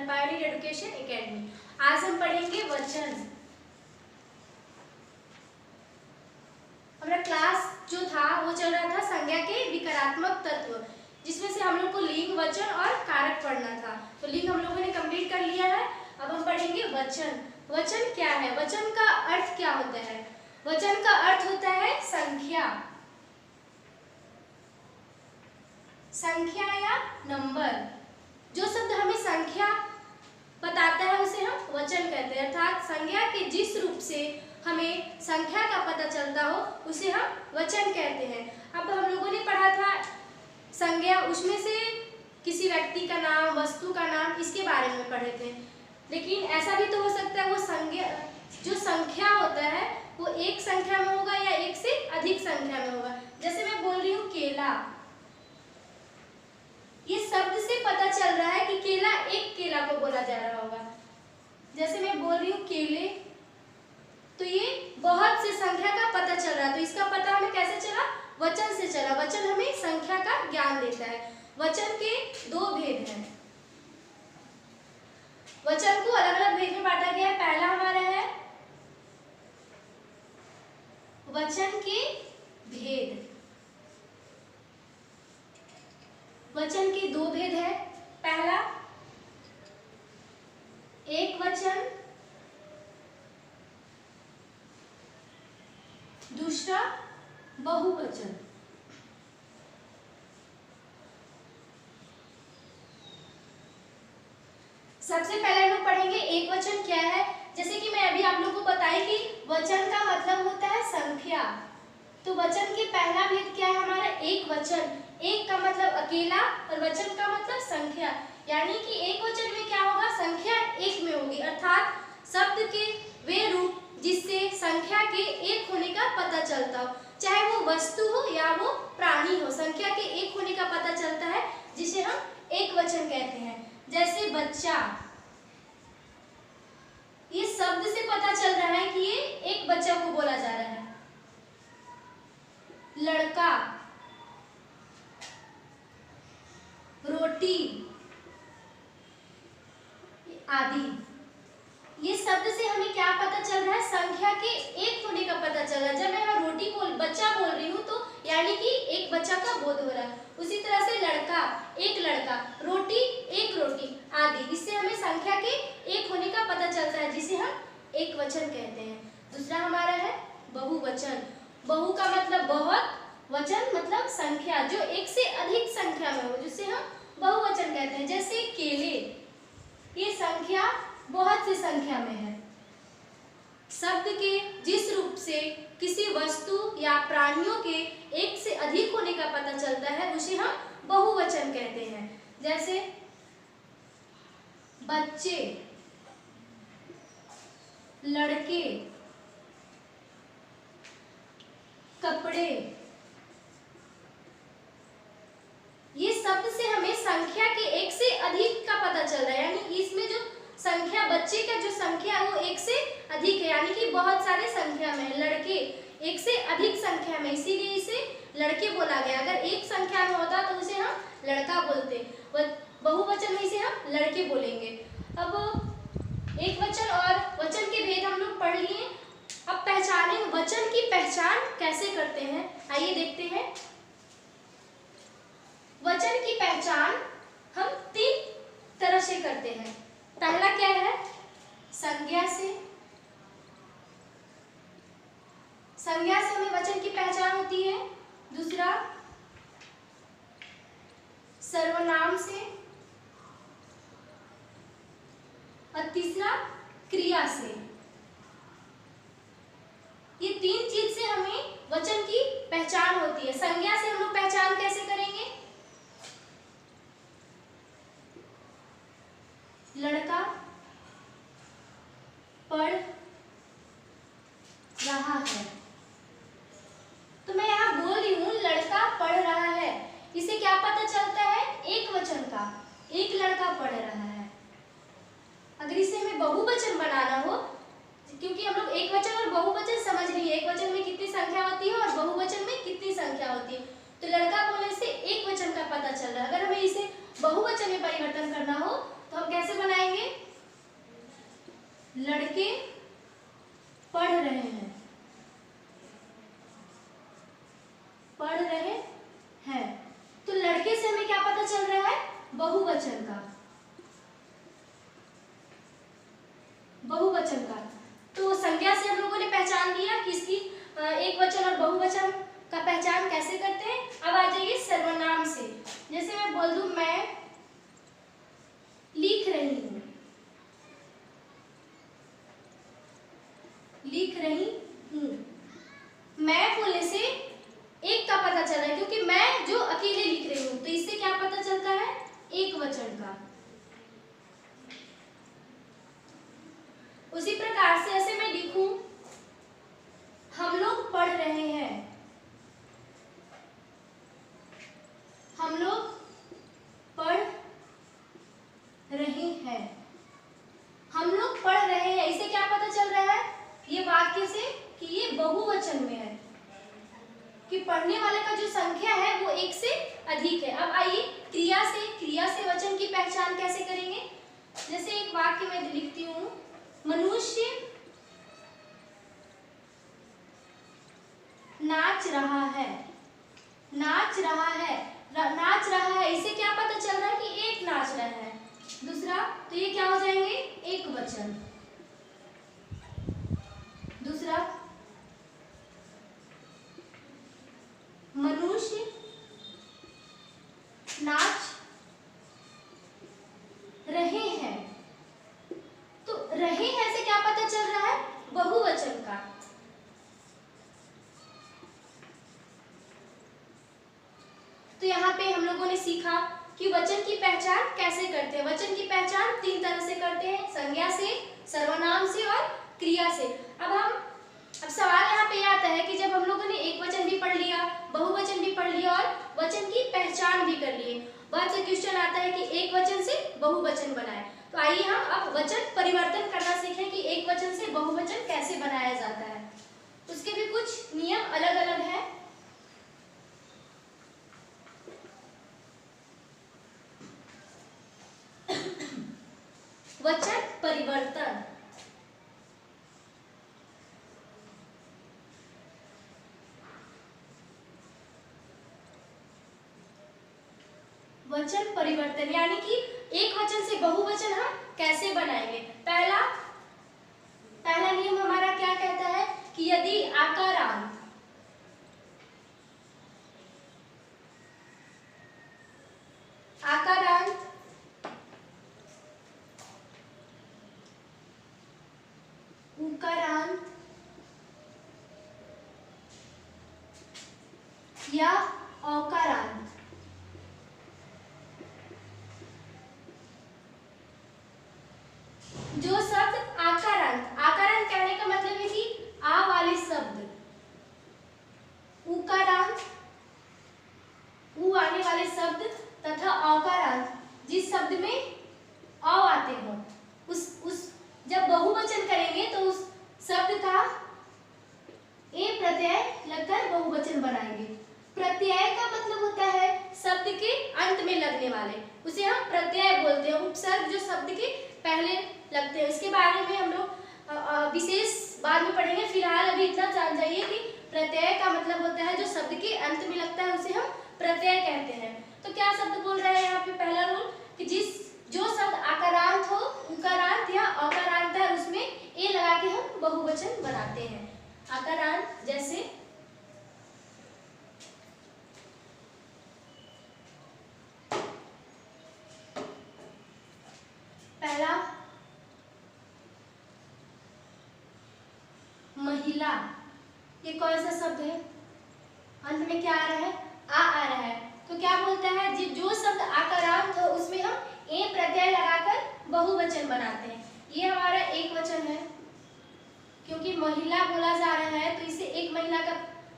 Channel pioneer education academy. आज हम पढ़ेंगे वचन। हमारा क्लास जो था वो चल रहा था संज्ञा के विकारात्मक तत्व, जिसमें से हम लोग को लिंग, वचन और कारक पढ़ना था। तो लिंग हम लोगों ने कंप्लीट कर लिया है। अब हम पढ़ेंगे वचन। वचन क्या है? वचन का अर्थ क्या होता है? वचन का अर्थ होता है संख्या, संख्या या नंबर। जो शब्द हमें संख्या बताता है उसे हम वचन कहते हैं, अर्थात संज्ञा के जिस रूप से हमें संख्या का पता चलता हो उसे हम वचन कहते हैं। अब हम लोगों ने पढ़ा था संज्ञा, उसमें से किसी व्यक्ति का नाम, वस्तु का नाम, इसके बारे में पढ़े थे। लेकिन ऐसा भी तो हो सकता है वो संज्ञा, जो संख्या होता है वो एक संख्या में होगा या एक से अधिक संख्या में होगा। जैसे मैं बोल रही हूँ केला, ये शब्द से पता चल रहा है कि केला, एक केला को बोला जा रहा होगा। जैसे मैं बोल रही हूँ केले, तो ये बहुत से संख्या का पता चल रहा है। तो इसका पता हमें कैसे चला? वचन से चला। वचन हमें संख्या का ज्ञान देता है। वचन के दो भेद हैं। वचन को अलग अलग भेद में बांटा गया है। पहला हमारा है वचन के भेद। वचन के दो भेद है। पहला एक वचन, दूसरा बहुवचन। सबसे पहले हम लोग पढ़ेंगे एक वचन क्या है। जैसे कि मैं अभी आप लोगों को बताई कि वचन का मतलब होता है संख्या। तो वचन के पहला भेद क्या है हमारा? एक वचन। एक का मतलब अकेला और वचन का मतलब संख्या। यानी कि एक वचन में क्या होगा? संख्या एक में होगी, अर्थात शब्द के वे रूप जिससे संख्या के एक होने का पता चलता हो, चाहे वो वस्तु हो या वो प्राणी हो। संख्या के एक होने का पता चलता है जिसे हम एक वचन कहते हैं। जैसे बच्चा, ये शब्द से पता चल रहा है कि ये एक बच्चा को बोला जा रहा है। लड़का, रोटी आदि, ये शब्द से हमें क्या पता चल रहा है? संख्या के एक होने का पता चल रहा है। जब मैं यहाँ रोटी बच्चा बोल रही हूँ तो यानी कि एक बच्चा का बोध हो रहा है। उसी तरह से लड़का, एक लड़का, रोटी, एक रोटी आदि, इससे हमें संख्या के एक होने का पता चलता है जिसे हम एक वचन कहते हैं। दूसरा हमारा है बहुवचन। बहु का मतलब बहुत, वचन मतलब संख्या, जो एक से अधिक संख्या में हो, जिसे हम बहुवचन कहते हैं। जैसे केले, ये संख्या बहुत सी संख्या में है। शब्द के जिस रूप से किसी वस्तु या प्राणियों के एक से अधिक होने का पता चलता है उसे हम बहुवचन कहते हैं। जैसे बच्चे, लड़के, कपड़े, ये शब्द से हमें संख्या के एक से अधिक का पता चल रहा है। यानी इसमें जो संख्या, बच्चे का जो संख्या है वो एक से अधिक है, यानी कि बहुत सारे संख्या में। लड़के एक से अधिक संख्या में, इसीलिए इसे लड़के बोला गया। अगर एक संख्या में होता तो उसे हम लड़का बोलते, बहुवचन में इसे हम लड़के बोलेंगे। अब एक वचन और वचन के भेद हम लोग पढ़ लिए। अब पहचानें, वचन की पहचान कैसे करते हैं, आइए देखते हैं। वचन की पहचान हम तीन तरह से करते हैं। पहला क्या है? संज्ञा से। संज्ञा से हमें वचन की पहचान होती है। दूसरा सर्वनाम से, और तीसरा क्रिया से। ये तीन चीज से हमें वचन की पहचान होती है। संज्ञा से हम लोग पहचान कैसे करेंगे? लड़का पढ़ रहा है, तो मैं यहाँ बोल रही हूँ लड़का पढ़ रहा है, इसे क्या पता चलता है? एक वचन का, एक लड़का पढ़ रहा है। अगर इसे हमें बहुवचन बनाना हो, क्योंकि हम लोग एक वचन और बहुवचन समझ रही है, एक वचन में कितनी संख्या होती है और बहुवचन में कितनी संख्या होती है, तो लड़का बोलने से एक वचन का पता चल रहा है। अगर हमें इसे बहुवचन में परिवर्तन करना हो तो हम कैसे बनाएंगे? लड़के पढ़ रहे हैं, पढ़ रहे हैं। तो लड़के से हमें क्या पता चल रहा है? बहुवचन का, बहुवचन का। तो संज्ञा से हम लोगों ने पहचान लिया कि इसकी एक वचन और बहुवचन का पहचान कैसे करते हैं। अब आ जाइए सर्वनाम से। जैसे मैं बोल दूं मैं लिख रही हूं, लिख रही हूं। मैं बोलने से एक का पता चल रहा है, क्योंकि मैं जो अकेले लिख रही हूं, तो इससे क्या पता चलता है? एक वचन का। उसी प्रकार से ऐसे मैं लिखूं हम लोग पढ़ रहे हैं, हम लोग पढ़ रहे हैं, हम लोग पढ़ रहे हैं। इसे क्या पता चल रहा है ये वाक्य से कि ये बहुवचन में है, कि पढ़ने वाले का जो संख्या है वो एक से अधिक है। अब आइए क्रिया से, क्रिया से वचन की पहचान कैसे करेंगे। जैसे एक वाक्य में लिखती हूं मनुष्य नाच रहा है, नाच रहा है, नाच रहा है। इसे क्या पता चल रहा है कि एक नाच रहा है। दूसरा, तो ये क्या हो जाएंगे? एक वचन। दूसरा, मनुष्य नाच रहे हैं। तो रहे हैं से क्या पता चल रहा है? बहुवचन का। तो यहाँ पे हम लोगों ने सीखा कि वचन की पहचान कैसे करते हैं। वचन की पहचान तीन तरह से करते हैं, संज्ञा से, सर्वनाम से और क्रिया से। अब सवाल यहाँ पे आता है कि जब हम लोगों ने एक वचन भी पढ़ लिया, बहुवचन भी पढ़ लिया और वचन की पहचान भी कर लिए, बाद से क्वेश्चन आता है कि एक वचन से बहुवचन बनाए। तो आइए हम अब वचन परिवर्तन करना सीखें कि एक वचन से बहुवचन कैसे बनाया जाता है। उसके भी कुछ नियम अलग अलग हैं। वचन परिवर्तन। वचन परिवर्तन यानी कि एक वचन से बहुवचन हम कैसे बनाएंगे। पहला नियम हमारा क्या कहता है कि यदि आकारांत उकारांत या औकारांत जो शब्द आकारांत, आकारांत कहने का मतलब है कि आ वाले शब्द, उकारांत उ आने वाले शब्द तथा औकारांत जिस शब्द में औ आते हो, उस जब बहुवचन करेंगे तो उस शब्द का ए प्रत्यय लगकर बहुवचन बनाएंगे। प्रत्यय का मतलब होता है शब्द के अंत में लगने वाले, उसे हम प्रत्यय बोलते हैं। उपसर्ग जो शब्द के पहले लगते हैं, इसके बारे में हम लोग विशेष बाद में पढ़ेंगे। फिलहाल अभी इतना जान जाइए कि प्रत्यय का मतलब होता है जो शब्द के अंत में लगता है, उसे हम प्रत्यय कहते हैं। तो क्या शब्द बोल रहे हैं यहाँ पे? पहला रूल कि जो शब्द आकारांत हो, उकारांत या औकारांत है, उसमें ए लगा के हम बहुवचन बनाते हैं। आकारांत जैसे पहला महिला, ये कौन सा शब्द है? अंत में क्या आ रहा है? आ रहा है। तो क्या बोलता है जो शब्द आकारांत हो उसमें हम ए प्रत्यय लगाकर बहुवचन बनाते हैं। ये हमारा एक वचन है, क्योंकि महिला बोला जा रहा है तो इसे एक महिला का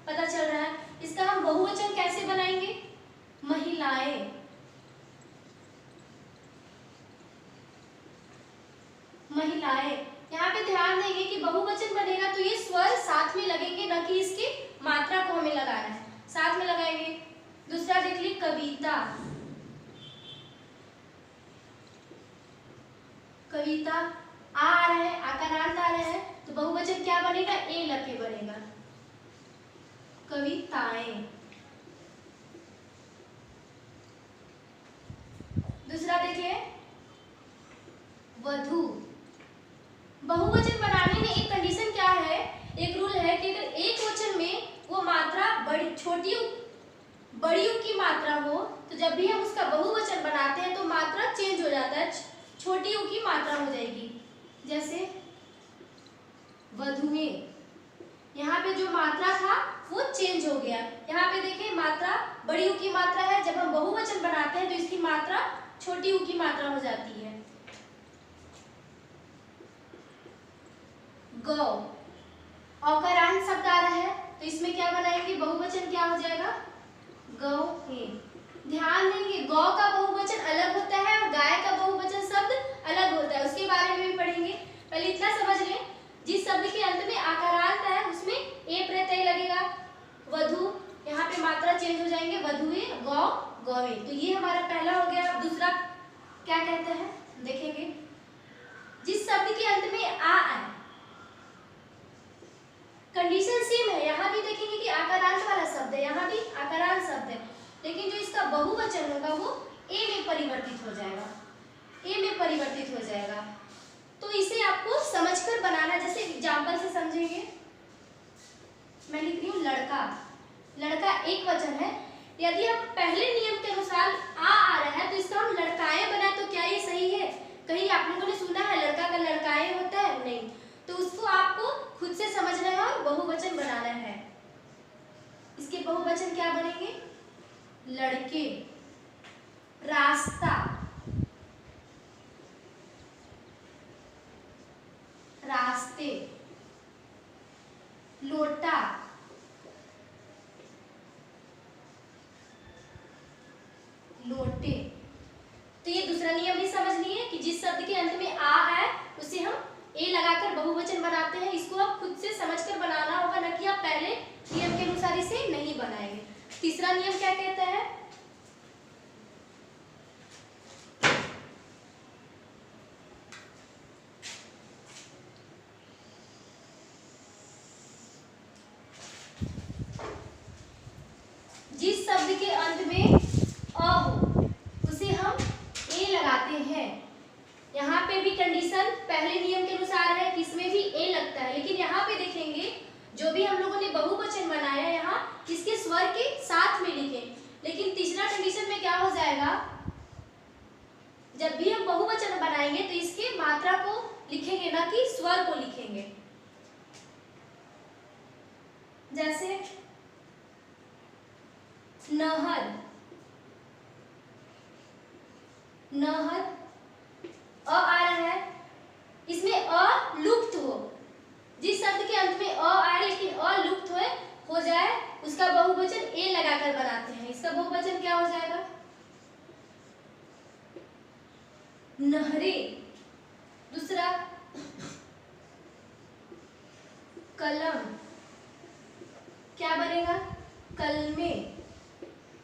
पता चल रहा है। इसका हम बहुवचन कैसे बनाएंगे? महिलाएं, महिलाएं। यहाँ पे ध्यान देंगे कि बहुवचन बनेगा तो ये स्वर साथ में लगेंगे, न कि इसकी मात्रा को हमें लगाना है, साथ में लगाएंगे। दूसरा देख लीजिए कविता, कविता आ रहा है, आकारांत आ रहा है, तो बहुवचन क्या बनेगा? ए लग के बनेगा। कविताएं। दूसरा देखिए, वधु। बहुवचन बनाने में एक कंडीशन क्या है, एक रूल है कि अगर एक वचन में वो मात्रा बड़ी की मात्रा हो, तो जब भी हम उसका बहुवचन बनाते हैं तो मात्रा चेंज हो जाता है, छोटी यू की मात्रा हो जाएगी। जैसे वधुएं, यहाँ पे जो मात्रा था वो चेंज हो गया। यहाँ पे देखिए मात्रा बड़ी यू की मात्रा है, जब हम बहुवचन बनाते हैं तो इसकी मात्रा छोटी यू की मात्रा हो जाती है। गौ, औकारांत शब्द आ रहा है, तो इसमें क्या बनाएंगे? बहुवचन क्या हो जाएगा? गौएं। ध्यान देंगे, गौ का बहुवचन अलग होता है और गाय का बहुवचन शब्द अलग होता है, उसके बारे में भी पढ़ेंगे। पहले इतना समझ लें, जिस शब्द के अंत में आकारांत है उसमें ए प्रत्यय लगेगा। वधु, यहाँ पे मात्रा चेंज हो जाएंगे, वधुएं, गौ, गौएं। तो ये हमारा पहला हो गया। अब दूसरा क्या कहते हैं देखेंगे, जिस शब्द के अंत में आ है, कंडीशन सेम है, यहाँ भी देखेंगे कि आकारांत वाला शब्द है, यहाँ भी आकारांत शब्द है, लेकिन जो इसका बहुवचन होगा वो ए में परिवर्तित हो जाएगा, ए में परिवर्तित हो जाएगा। तो इसे आपको समझकर बनाना, जैसे एग्जाम्पल से समझेंगे। मैं लिख रही हूँ लड़का, लड़का एक वचन है, यदि हम पहले नियम के अनुसार आ रहा है तो इसका हम लड़काएं बनाए, तो क्या ये सही है? कहीं आप लोगों ने सुना है लड़का का लड़काएं होता है? नहीं। तो उसको आपको खुद से समझना है और बहुवचन बनाना है। इसके बहुवचन क्या बनेंगे? लड़के, रास्ता, रास्ते, लोटा, लोटे। तो ये दूसरा नियम भी समझ लिए कि जिस शब्द के अंत में आ है उसे हम ए लगाकर बहुवचन बनाते हैं। इसको आप खुद से समझकर बनाना होगा, न कि आप पहले नियम के अनुसार इसे नहीं बनाएंगे। तीसरा नियम क्या कहता है? जिस शब्द के अंत में अ हो उसे हम ए लगाते हैं। यहाँ पे भी कंडीशन पहले नियम के अनुसार है कि इसमें भी ए लगता है, लेकिन यहाँ पे देखेंगे जो भी हम लोगों ने बहुवचन बनाया यहाँ इसके स्वर के साथ में लिखे, लेकिन तीसरा कंडीशन में क्या हो जाएगा, जब भी हम बहुवचन बनाएंगे तो इसके मात्रा को लिखेंगे, ना कि स्वर को लिखेंगे। जैसे नहर, नहर अ आ रहा है, इसमें अ लुप्त हो, जिस शब्द के अंत में अ आए लेकिन अ लुप्त हो जाए उसका बहुवचन ए लगाकर बनाते हैं। इसका बहुवचन क्या हो जाएगा? नहरे। दूसरा कलम, क्या बनेगा? कलमे।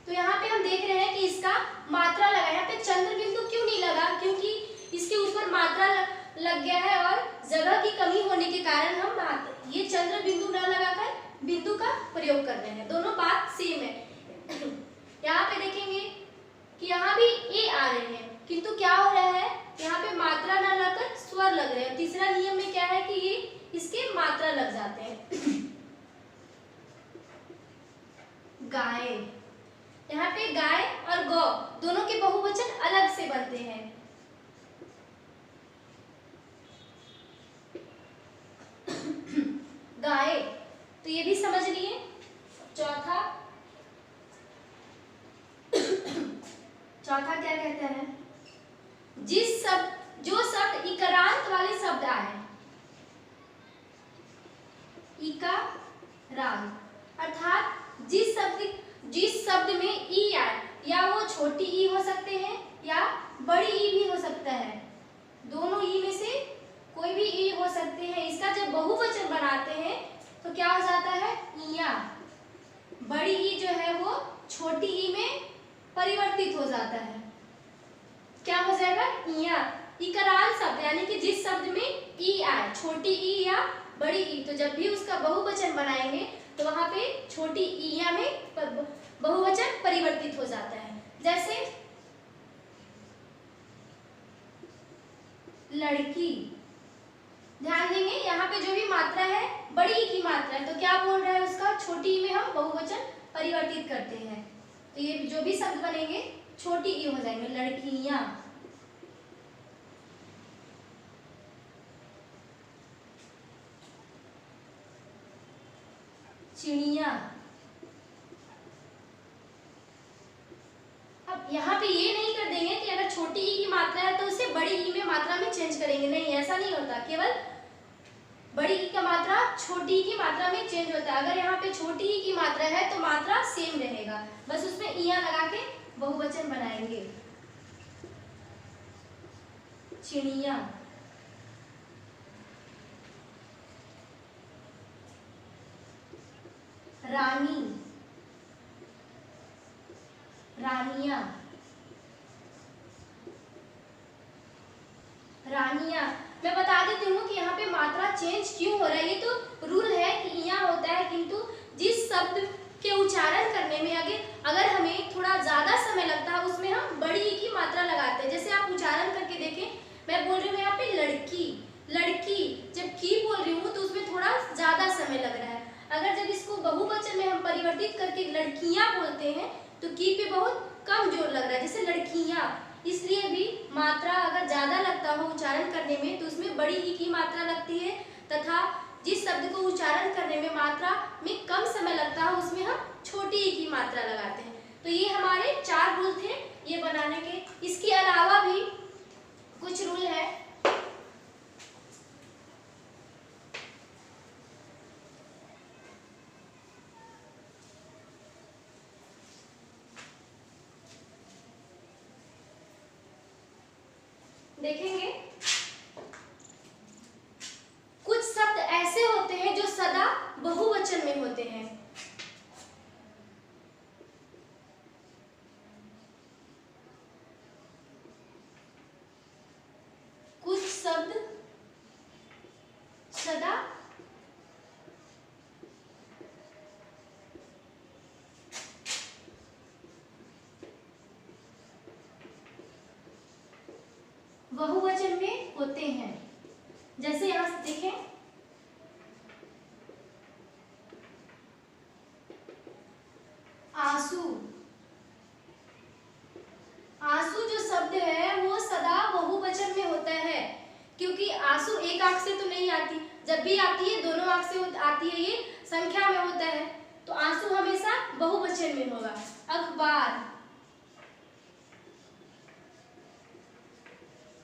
तो यहाँ पे हम देख रहे हैं कि इसका मात्रा लगा, यहाँ पे चंद्र बिंदु क्यों नहीं लगा? क्योंकि इसके ऊपर मात्रा लग गया है और जगह की कमी होने के कारण हम ये चंद्र बिंदु न लगाकर बिंदु का प्रयोग कर रहे हैं। दोनों बात सेम है। यहाँ पे देखेंगे कि यहाँ भी ए आ रहे हैं, किंतु क्या हो रहा है, यहाँ पे मात्रा न लगाकर स्वर लग रहे हैं। तीसरा नियम में क्या है कि ये इसके मात्रा लग जाते हैं। गाय, यहाँ पे गाय और गौ दोनों के बहुवचन अलग से बनते हैं। गाय, तो ये भी समझ लिए। चौथा क्या कहता है? जो शब्द इकारांत वाले शब्द आए, इकारांत अर्थात जिस शब्द में ई आए, या वो छोटी ई हो सकते हैं या बड़ी ई भी हो सकता है, दोनों ई में से कोई भी ई हो सकते हैं। इसका जब बहुवचन बनाते हैं तो क्या हो जाता है? इया। बड़ी ई जो है वो छोटी ई में परिवर्तित हो जाता है, क्या हो जाएगा? इया। इकरार शब्द यानी कि जिस शब्द में ई आए, छोटी ई या बड़ी ई, तो जब भी उसका बहुवचन बनाएंगे तो वहां पे छोटी ईया में बहुवचन परिवर्तित हो जाता है। जैसे लड़की, ध्यान देंगे यहाँ पे जो भी मात्रा है बड़ी ई की मात्रा है, तो क्या बोल रहा है उसका छोटी ई में हम बहुवचन परिवर्तित करते हैं, तो ये जो भी शब्द बनेंगे छोटी ई हो जाएंगे। लड़कियां, चिड़िया। अब यहाँ पे ये नहीं कर देंगे कि अगर छोटी ई की मात्रा है तो उसे बड़ी ई में मात्रा में चेंज करेंगे, नहीं ऐसा नहीं होता, केवल बड़ी ई का मात्रा छोटी ई की मात्रा में चेंज होता है। अगर यहाँ पे छोटी ई की मात्रा है तो मात्रा सेम रहेगा, बस उसमें ईया लगा के बहुवचन बनाएंगे। चिड़िया, रानी, रानिया, रानिया। मैं बता देती हूँ कि यहाँ पे मात्रा चेंज क्यों हो रहा है। ये तो रूल है कि इया होता है, किंतु जिस शब्द के उच्चारण करने में अगर हमें थोड़ा ज्यादा समय लगता है उसमें हम बड़ी ई की मात्रा लगाते हैं। जैसे आप उच्चारण करके देखें, मैं बोल रही हूँ यहाँ पे लड़की, लड़की, जब की बोल रही हूँ तो उसमें थोड़ा ज्यादा समय लग रहा है। अगर जब इसको बहुवचन में हम परिवर्तित करके लड़कियां बोलते हैं तो की पे बहुत कम जोर लग रहा है, जैसे लड़कियां। इसलिए भी मात्रा अगर ज्यादा लगता हो उच्चारण करने में तो उसमें बड़ी ई की मात्रा लगती है, तथा जिस शब्द को उच्चारण करने में मात्रा में कम समय लगता है उसमें हम छोटी ई की मात्रा लगाते हैं। तो ये हमारे 4 रूल थे ये बनाने के। इसके अलावा भी कुछ रूल है। देखेंगे कुछ शब्द ऐसे होते हैं जो सदा बहुवचन में होते हैं। कुछ शब्द सदा बहुवचन में होते हैं। जैसे यहां से देखें, आंसू, आंसू जो शब्द है वो सदा बहुवचन में होता है, क्योंकि आंसू एक आंख से तो नहीं आती, जब भी आती है दोनों आंख से आती है, ये संख्या में होता है, तो आंसू हमेशा बहुवचन में होगा। अखबार,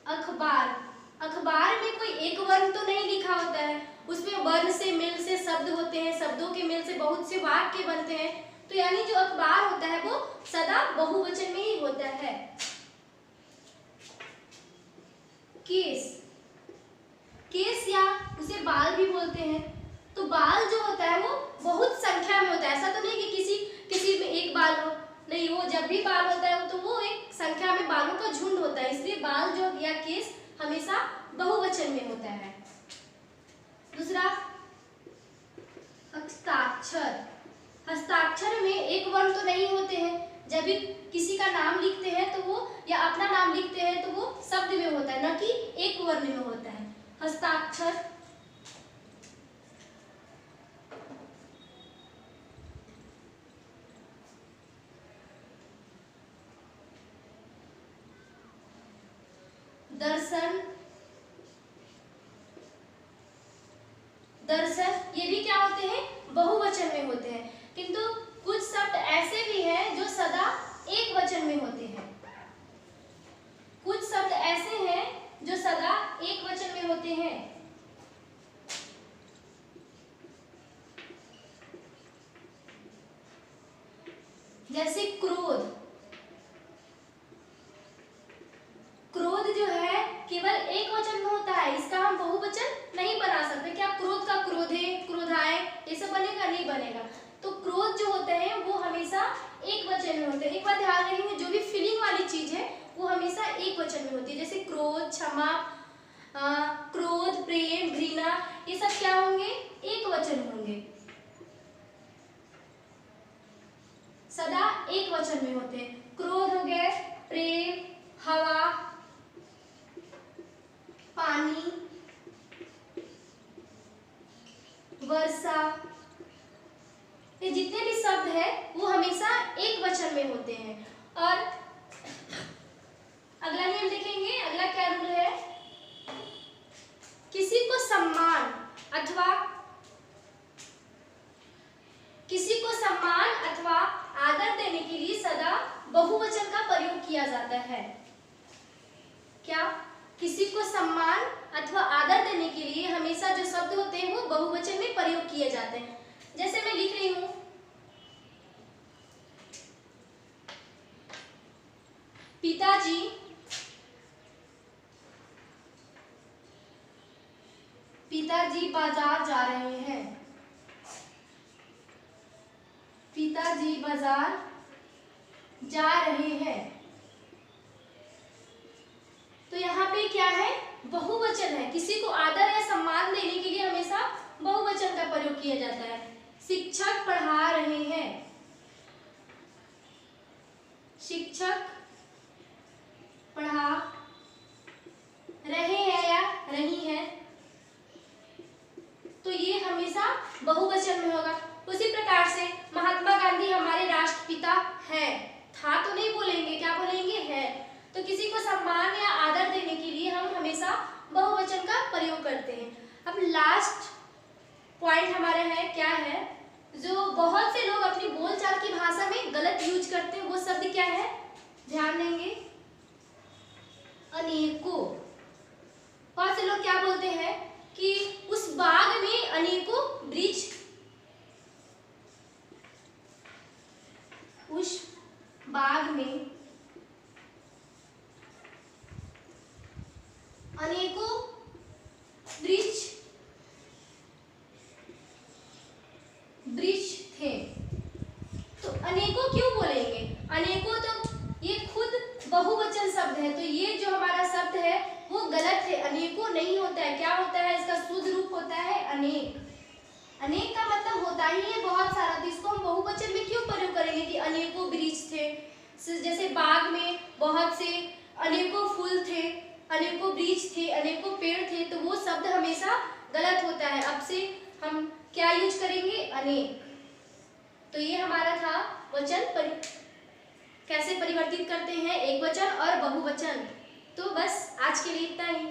अखबार, अखबार में कोई एक वर्ण तो नहीं लिखा होता है, उसमें वर्ण से मिल से शब्द होते हैं, शब्दों के मिल से बहुत से वाक्य बनते हैं, तो यानी जो अखबार होता है वो सदा बहुवचन में ही होता है। केस, केस या उसे बाल भी बोलते हैं, तो बाल जो होता है वो बहुत संख्या में होता है, ऐसा तो नहीं कि किसी में एक बाल हो, नहीं, वो जब भी बाल होता है तो वो एक संख्या में बालों का झुंड होता है, इसलिए बाल जो या केस हमेशा बहुवचन में होता है। दूसरा, हस्ताक्षर, हस्ताक्षर में एक वर्ण तो नहीं होते हैं, जब भी किसी का नाम लिखते हैं तो वो या अपना नाम लिखते हैं तो वो शब्द में होता है, न कि एक वर्ण में होता है। हस्ताक्षर, दर्शन, दर्शन, ये भी क्या होते हैं, बहुवचन में होते हैं, किंतु कुछ शब्द ऐसे भी हैं जो सदा एक वचन में होते हैं। कुछ शब्द ऐसे हैं जो सदा एक वचन में होते हैं। जैसे क्रोध, क्रोध जो है केवल एक वचन में होता है, इसका हम बहुवचन नहीं बना सकते। क्या क्रोध का क्रोधे, क्रोधाए, ये सब बनेगा, नहीं बनेगा। तो क्रोध जो होते हैं वो हमेशा एक वचन में होते हैं। एक बार ध्यान रखेंगे, जो भी फीलिंग वाली चीज है वो हमेशा एक वचन में होती है। जैसे क्रोध, क्षमा, क्रोध, प्रेम, घृणा, ये सब क्या होंगे? एक वचन होंगे, सदा एक वचन में होते हैं। क्रोध हो गए, प्रेम, हवा, पानी, वर्षा, ये जितने भी शब्द है वो हमेशा एक वचन में होते हैं। और अगला नियम देखेंगे, अगला क्या रूल है? किसी को सम्मान अथवा आदर देने के लिए सदा बहुवचन का प्रयोग किया जाता है। क्या? किसी को सम्मान अथवा आदर देने के लिए हमेशा जो शब्द होते हैं वो बहुवचन में प्रयोग किए जाते हैं। जैसे मैं लिख रही हूं, पिताजी बाजार जा रहे हैं। पिताजी बाजार जा रहे हैं। तो यहाँ पे क्या है? बहुवचन है। किसी को आदर या सम्मान देने के लिए हमेशा बहुवचन का प्रयोग किया जाता है। शिक्षक पढ़ा रहे हैं। शिक्षक पढ़ा रहे हैं या रही हैं, तो ये हमेशा बहुवचन में होगा। उसी प्रकार से महात्मा गांधी हमारे राष्ट्रपिता हैं। था तो नहीं बोलेंगे, क्या बोलेंगे? है। तो किसी को सम्मान या आदर देने के लिए हम हमेशा बहुवचन का प्रयोग करते हैं। अब लास्ट पॉइंट हमारा है, क्या है? जो बहुत से लोग अपनी बोलचाल की भाषा में गलत यूज करते हैं, वो शब्द क्या है? ध्यान देंगे, अनेकों। बहुत से लोग क्या बोलते हैं कि उस बाग में अनेकों वृक्ष, उस बाग में अनेकों वृक्ष थे। तो अनेकों क्यों बोलेंगे? अनेकों तो ये खुद बहुवचन शब्द है, तो ये जो हमारा शब्द है वो गलत है। अनेकों नहीं होता है। क्या होता है? इसका शुद्ध रूप होता है अनेक। अनेक का मतलब होता ही है बहुत सारा, तो इसको हम बहुवचन में क्यों प्रयोग करेंगे कि अनेकों वृक्ष थे? जैसे बाग में बहुत से अनेकों फूल थे, अनेकों वृक्ष थे, अनेकों पेड़ थे, तो वो शब्द हमेशा गलत होता है। अब से हम क्या यूज करेंगे? अनेक। तो ये हमारा था वचन कैसे परिवर्तित करते हैं एक वचन और बहुवचन। तो बस आज के लिए इतना ही।